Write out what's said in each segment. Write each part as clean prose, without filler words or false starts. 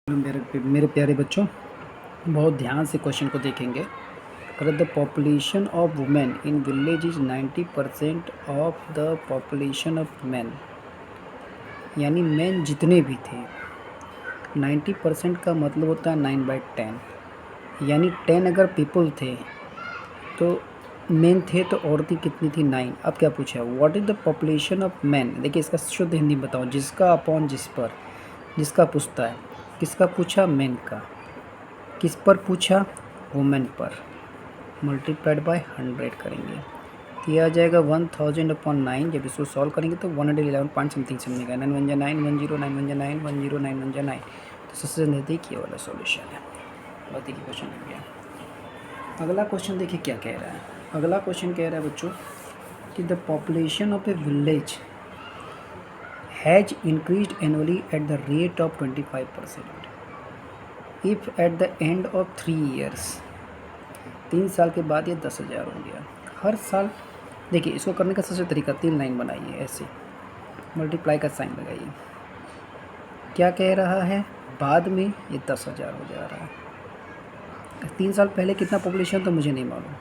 मेरे प्यारे बच्चों, बहुत ध्यान से क्वेश्चन को देखेंगे। अगर the population of women in village is 90% of the population of man, यानी मैन जितने भी थे 90% का मतलब होता है 9/10, यानी 10 अगर पीपल थे तो मैन थे तो औरतें कितनी थी 9। अब क्या पूछा है, what is the population of man. देखिए इसका शुद्ध हिंदी बताओ, जिसका अपॉन जिस पर, जिसका पूछता है, किसका पूछा, मैन का, किस पर पूछा, वुमेन पर, मल्टीप्लाइड बाय 100 करेंगे तो ये आ जाएगा 1000/9। जब इसको सॉल्व करेंगे तो 111 पॉइंट समथिंग समझेगा। 9 1 9 1 0 9 1 9 1 0 9 1 9, तो सबसे नज़दीक ये वाला सॉल्यूशन है। बात देखिए क्वेश्चन हो गया। अगला क्वेश्चन देखिए क्या कह रहा है। अगला क्वेश्चन कह रहा है बच्चों कि the population of a village has increased annually at the rate of 25%। If at the end of 3 years, 3 साल के बाद ये 10,000 हो गया हर साल। देखिए इसको करने का सबसे तरीका, 3 लाइन बनाइए ऐसे, मल्टीप्लाई का साइन लगाइए। क्या कह रहा है, बाद में ये 10,000 हो जा रहा है। 3 साल पहले कितना पॉपुलेशन तो मुझे नहीं मालूम,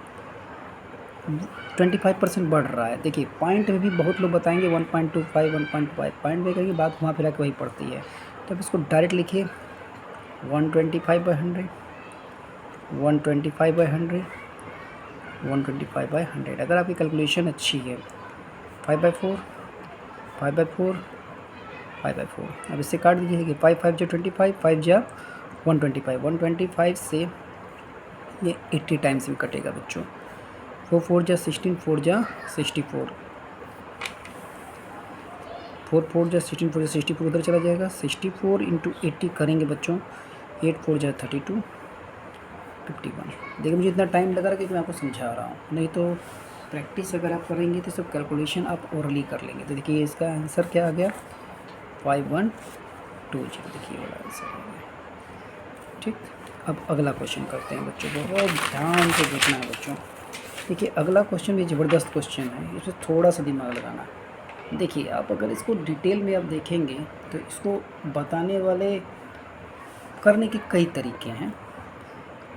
25% बढ़ रहा है। देखिए पॉइंट में भी बहुत लोग बताएंगे 1.25 1.5, पॉइंट में कहीं बात घुमा फिरा के वही पड़ती है। तो अब इसको डायरेक्ट लिखिए 125/100, 125/100, 125/100। अगर आपकी कैलकुलेशन अच्छी है 5/4, 5/4, 5/4। अब इससे काट दीजिए कि 5 5 जा 25, 5 जा 125, 125 से ये 80 टाइम्स भी कटेगा बच्चों। 4 4 जा 16, 4 जा 64, 4 4 जा 16, 4 जा 64 उधर चला जाएगा। 64 × 80 करेंगे बच्चों, 8 4 जा 32, 51। देखिए मुझे इतना टाइम लग रहा है क्योंकि मैं आपको समझा रहा हूँ, नहीं तो प्रैक्टिस अगर आप करेंगे तो सब कैलकुलेशन आप ओरली कर लेंगे। तो देखिए इसका आंसर क्या आ गया, 5120। देखिए वाला आंसर आ गया। ठीक, अब अगला क्वेश्चन करते हैं बच्चों, बहुत ध्यान से देखना है बच्चों। देखिए अगला क्वेश्चन भी ज़बरदस्त क्वेश्चन है, इसमें थोड़ा सा दिमाग लगाना। देखिए आप अगर इसको डिटेल में आप देखेंगे तो इसको बताने वाले करने के कई तरीके हैं,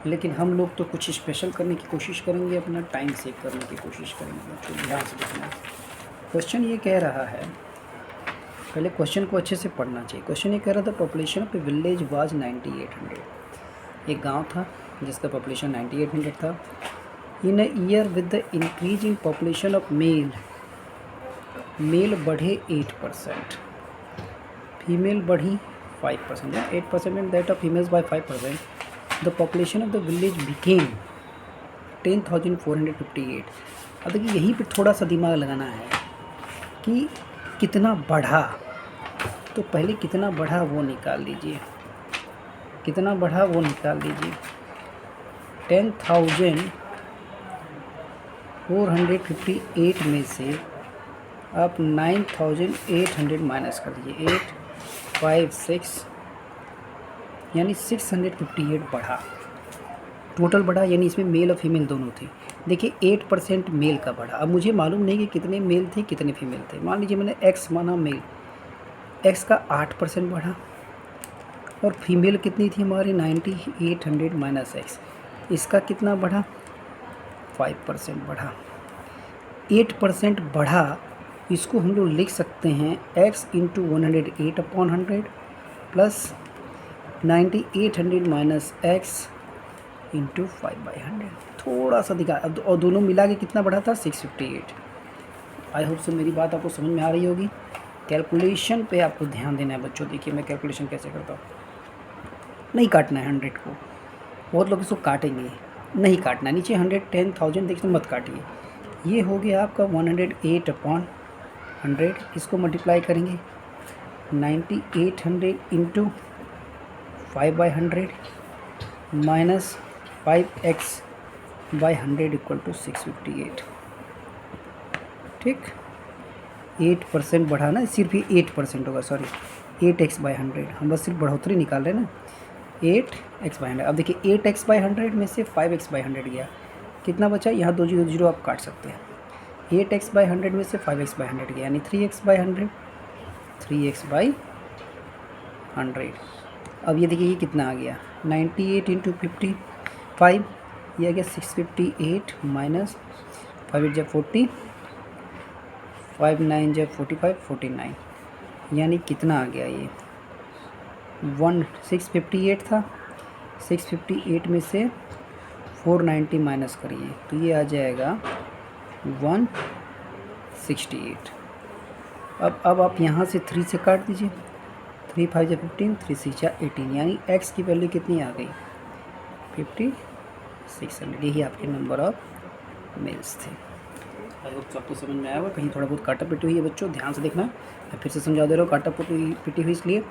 लेकिन हम लोग तो कुछ स्पेशल करने की कोशिश करेंगे, अपना टाइम सेव करने की कोशिश करेंगे बच्चों। ध्यान से देखना, क्वेश्चन ये कह रहा है, पहले क्वेश्चन को अच्छे से पढ़ना चाहिए। क्वेश्चन ये कह रहा था population of a village was 9800। एक गांव था जिसका पॉपुलेशन 9800 था। In a year with the increase in population of male, male बढ़े 8%, फीमेल बढ़ी 5%, 8% and that of females by 5%। The population of the village became 10,458। अब देखिए यहीं पे थोड़ा सा दिमाग लगाना है कि कितना बढ़ा, तो पहले कितना बढ़ा वो निकाल लीजिए, कितना बढ़ा वो निकाल लीजिए। 10,458 में से आप 9,800 माइनस कर दीजिए, 8 5 6, यानी 658 बढ़ा, टोटल बढ़ा, यानी इसमें मेल और फीमेल दोनों थे। देखिए 8% मेल का बढ़ा। अब मुझे मालूम नहीं कि कितने मेल थे कितने फीमेल थे। मान लीजिए मैंने x माना मेल, x का 8% बढ़ा, और फीमेल कितनी थी हमारी 9,800 माइनस x, इसका कितना बढ़ा, 5% बढ़ा। 8% बढ़ा, इसको हम लोग लिख सकते हैं x × 108/100 प्लस 9,800 माइनस x × 5/100। थोड़ा सा दिखा, अब और दोनों मिला के कितना बढ़ा था, 658। आई होप सो मेरी बात आपको समझ में आ रही होगी। कैलकुलेशन पे आपको ध्यान देना है बच्चों। देखिए मैं कैलकुलेशन कैसे करता हूँ, नहीं काटना है 100 को, बहुत लोग इसको काटेंगे, नहीं काटना, नीचे 110,000 देखिए मत काटिए। ये हो गया आपका 108/100, इसको मल्टीप्लाई करेंगे 9,800 × 5/100 माइनस 5x/100 = 658। ठीक, 8% बढ़ा ना, सिर्फ ये 8% होगा, सॉरी 8x/100, हम बस सिर्फ बढ़ोतरी निकाल रहे हैं ना, 8x/100। अब देखिए 8x/100 में से 5x/100 गया, कितना बचा, यहाँ 2 0 0 आप काट सकते हैं। 8x/100 में से 5x/100 गया, यानी 3x/100, 3x/100। अब ये देखिए ये कितना आ गया 98 इंटू 55, ये आ गया 658 माइनस 5 जब 40, 5 9 जब 45, 49, यानी कितना आ गया ये 658 था। 658 में से 490 माइनस करिए तो ये आ जाएगा 168। अब आप यहाँ से 3 से काट दीजिए, 3 5 जा 15, 3 6 जा 18, यानी x की वैल्यू कितनी आ गई 5600। यही आपके नंबर ऑफ मेल्स थे। आई होप सबको समझ में आया होगा। कहीं थोड़ा बहुत काटा पिटी हुई है बच्चों, ध्यान से देखना। मैं फिर से समझा दे रहा हूँ, काटा पिटी हुई इसलिए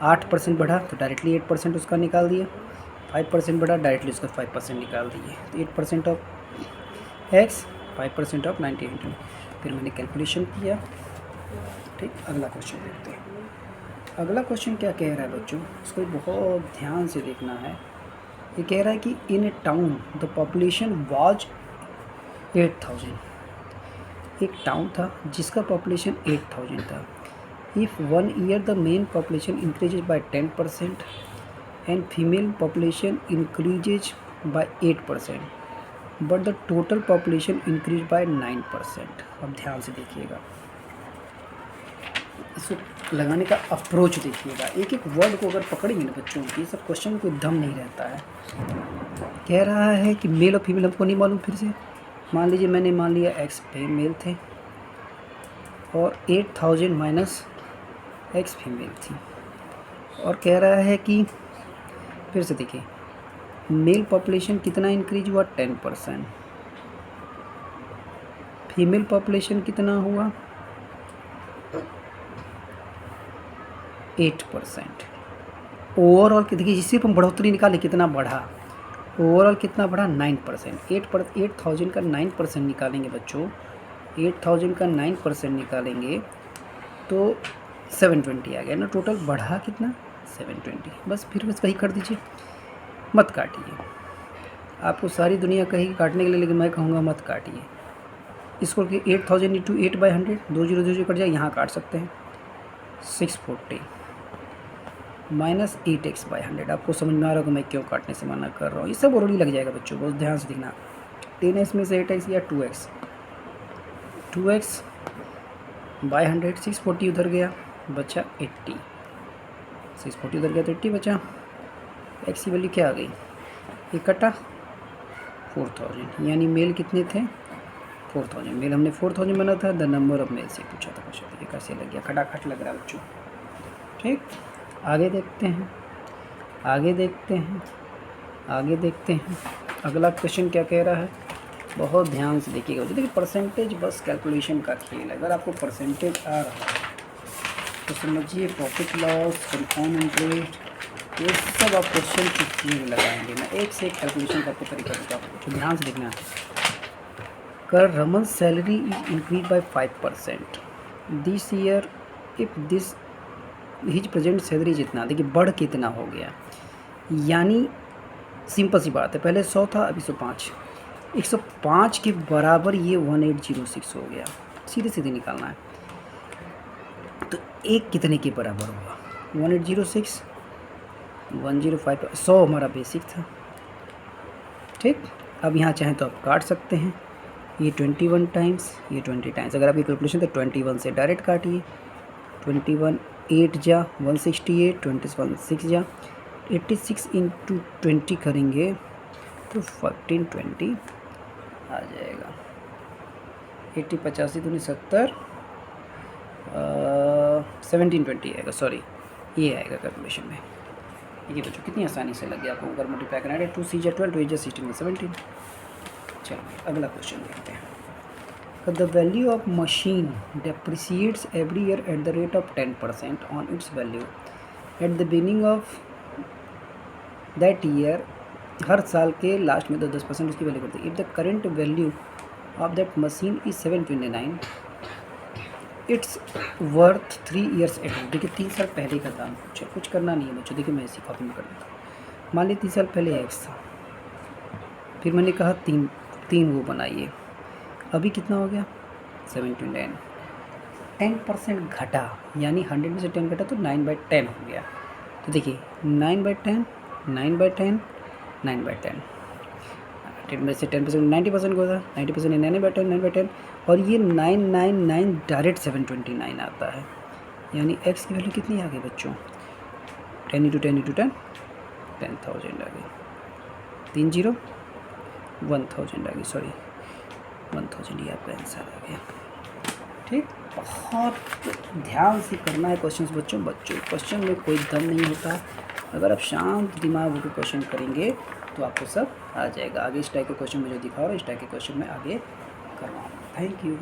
8% बढ़ा तो डायरेक्टली 8% उसका निकाल दिया, 5% बढ़ा डायरेक्टली उसका 5% निकाल दिए, तो 8% ऑफ x 5% ऑफ 98। फिर मैंने कैलकुलेशन किया। ठीक, अगला क्वेश्चन देखते हैं। अगला क्वेश्चन क्या कह रहा है बच्चों, इसको बहुत ध्यान से देखना है। ये कह रहा है कि इन ए टाउन द पॉपुलेशन वाज 8000। एक टाउन था जिसका पॉपुलेशन 8000 था। If 1 year the main population increases by 10% and female population increases by 8%, but the total population increase by 9%। अब ध्यान से देखिएगा, इसको लगाने का अप्रोच देखिएगा। एक एक वर्ड को अगर पकड़ेंगे ना बच्चों, ये सब क्वेश्चन कोई दम नहीं रहता है। कह रहा है कि मेल और फीमेल हमको नहीं मालूम। फिर से मान लीजिए मैंने मान लिया एक्स मेल थे और 8000 माइनस एक्स फीमेल थी, और कह रहा है कि फिर से देखिए मेल पॉपुलेशन कितना इंक्रीज हुआ 10%, फीमेल पॉपुलेशन कितना हुआ 8%। ओवरऑल देखिए सिर्फ हम बढ़ोतरी निकाले कितना बढ़ा, ओवरऑल कितना बढ़ा 9%। 8000 का 9% निकालेंगे बच्चों, 8000 का 9% निकालेंगे तो 720 आ गया ना। टोटल बढ़ा कितना 720। बस फिर बस वही कर दीजिए, मत काटिए। आपको सारी दुनिया कहेगी काटने के लिए, लेकिन मैं कहूँगा मत काटिए इसको। कि 8000 इंटू 8/100, 2 0 2 0 कट जाए, यहाँ काट सकते हैं। 640 माइनस 8x/100। आपको समझ में आ रहा होगा मैं क्यों काटने से मना कर रहा हूँ। ये सब ऑलरेडी लग जाएगा बच्चों, बहुत ध्यान से देखना। 10x में से 8x या 2x 2x/100। 640 उधर गया, बचा 80। 640 उधर गया तो 80 बचा। x की वैल्यू क्या आ गई, ये कटा 4000, यानी मेल कितने थे 4000। मेल हमने 4000 बना था। द नंबर ऑफ मेल से पूछा था क्वेश्चन। ये कैसे लग गया, खटाखट लग रहा है बच्चों। ठीक, आगे देखते हैं, आगे देखते हैं, आगे देखते हैं। अगला क्वेश्चन क्या कह रहा है, बहुत ध्यान से देखिएगा। देखिए परसेंटेज बस कैलकुलेशन का खेल है। अगर आपको परसेंटेज आ रहा है तो समझिए प्रॉफिट लॉस, कंपाउंड इंटरेस्ट, ये सब आप क्वेश्चन चुटकी में लगाएंगे। मैं एक से एक कैलकुलेशन का आपको तरीका बताऊँ, तो ध्यान से देखना। कर Raman salary is increase by 5% this year if this his present salary जितना, देखिए बढ़ कितना हो गया, यानी सिंपल सी बात है, पहले 100 था अभी 105, 105 के बराबर ये 1806 हो गया। सीधे सीधे निकालना है तो एक कितने के बराबर होगा 1806, 105, 100 हमारा बेसिक था। ठीक, अब यहाँ चाहें तो आप काट सकते हैं, ये 21 टाइम्स, ये 20 टाइम्स। अगर आपकी कैलकुलेशन तो 21 से डायरेक्ट काटिए। 21 8 जा 168, 21 6 जा 86 इंटू 20 करेंगे तो 1420 आ जाएगा। 80 85 दूनी 70, 1720 आएगा। सॉरी, ये आएगा कैलकुलेशन में। ये बच्चों कितनी आसानी से लग गया आपको। अगर मल्टीप्लाई करना है 2 C 12, 2 16 17। चलिए अगला क्वेश्चन देखते हैं। The value of machine depreciates every year at the rate of 10% on its value at the beginning of that year। हर साल के लास्ट में तो 10% उसकी वैल्यू करती है। If the current value of that machine is 729, it's worth 3 years ago। देखिए 3 साल पहले का दाम पूछा, कुछ करना नहीं है बच्चों। देखिए मैं इसी कॉपी में कर देता हूँ। मान लीजिए 3 साल पहले एक्स था, फिर मैंने कहा तीन वो बनाइए, अभी कितना हो गया 729। 10% घटा, यानी 100 में से 10 घटा तो 9/10 हो गया। तो देखिए 9/10, 9/10, 9/10, 10 में से 10% 90% होता है, 90% 9/10, 9/10, और ये 999 डायरेक्ट 729 आता है, यानी x की वैल्यू कितनी आ गई बच्चों? 10 × 10 × 10, 10,000 आ गई, 3 0 1000 आ गई, सॉरी 1000 ही आपका आंसर आ गया। ठीक, बहुत ध्यान से करना है क्वेश्चंस बच्चों। क्वेश्चन में कोई दम नहीं होता, अगर आप शांत दिमाग होकर क्वेश्चन करेंगे तो आपको सब आ जाएगा। आगे इस टाइप के क्वेश्चन मुझे दिखाओ, इस टाइप के क्वेश्चन मैं आगे करवाऊँ। Thank you.